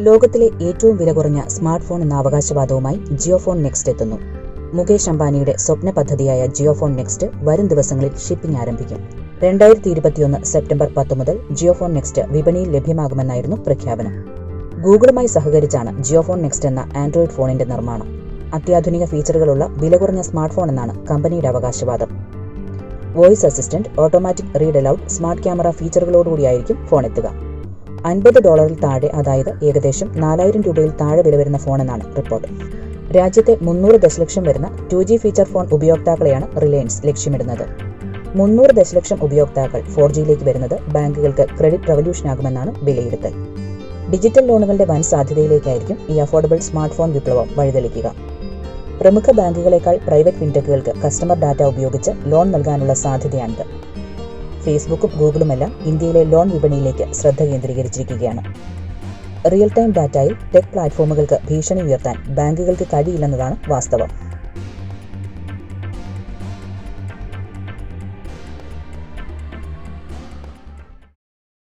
ലോകത്തിലെ ഏറ്റവും വില കുറഞ്ഞ സ്മാർട്ട് ഫോൺ എന്ന അവകാശവാദവുമായി JioPhone Next എത്തുന്നു. മുകേഷ് അംബാനിയുടെ സ്വപ്ന പദ്ധതിയായ JioPhone Next വരും ദിവസങ്ങളിൽ ഷിപ്പിംഗ് ആരംഭിക്കും. 2021 സെപ്റ്റംബർ 10 മുതൽ JioPhone Next വിപണിയിൽ ലഭ്യമാകുമെന്നായിരുന്നു പ്രഖ്യാപനം. ഗൂഗിളുമായി സഹകരിച്ചാണ് JioPhone Next എന്ന ആൻഡ്രോയിഡ് ഫോണിന്റെ നിർമ്മാണം. അത്യാധുനിക ഫീച്ചറുകളുള്ള വില കുറഞ്ഞ സ്മാർട്ട് ഫോൺ എന്നാണ് കമ്പനിയുടെ അവകാശവാദം. Voice assistant, automatic read aloud, smart camera ഫീച്ചറുകളോടുകൂടിയായിരിക്കും ഫോൺ എത്തുക. $50 താഴെ, അതായത് ഏകദേശം 4000 രൂപയിൽ താഴെ വില വരുന്ന ഫോണെന്നാണ് റിപ്പോർട്ട്. രാജ്യത്തെ 300 ദശലക്ഷം വരുന്ന 2G ഫീച്ചർ ഫോൺ ഉപയോക്താക്കളെയാണ് റിലയൻസ് ലക്ഷ്യമിടുന്നത്. 300 ദശലക്ഷം ഉപയോക്താക്കൾ 4Gയിലേക്ക് വരുന്നത് ബാങ്കുകൾക്ക് ക്രെഡിറ്റ് റവല്യൂഷനാകുമെന്നാണ് വിലയിരുത്തൽ. ഡിജിറ്റൽ ലോണുകളുടെ വൻ സാധ്യതയിലേക്കായിരിക്കും ഈ അഫോർഡബിൾ സ്മാർട്ട് ഫോൺ വിപ്ലവം വഴിതെളിക്കുക. പ്രമുഖ ബാങ്കുകളെക്കാൾ പ്രൈവറ്റ് ഫിൻടെക്കുകൾക്ക് കസ്റ്റമർ ഡാറ്റ ഉപയോഗിച്ച് ലോൺ നൽകാനുള്ള സാധ്യതയാണിത്. ഫേസ്ബുക്കും ഗൂഗിളുമെല്ലാം ഇന്ത്യയിലെ ലോൺ വിപണിയിലേക്ക് ശ്രദ്ധ കേന്ദ്രീകരിച്ചിരിക്കുകയാണ്. റിയൽ ടൈം ഡാറ്റയിൽ ടെക് പ്ലാറ്റ്ഫോമുകൾക്ക് ഭീഷണി ഉയർത്താൻ ബാങ്കുകൾക്ക് കഴിയില്ലെന്നതാണ് വാസ്തവം.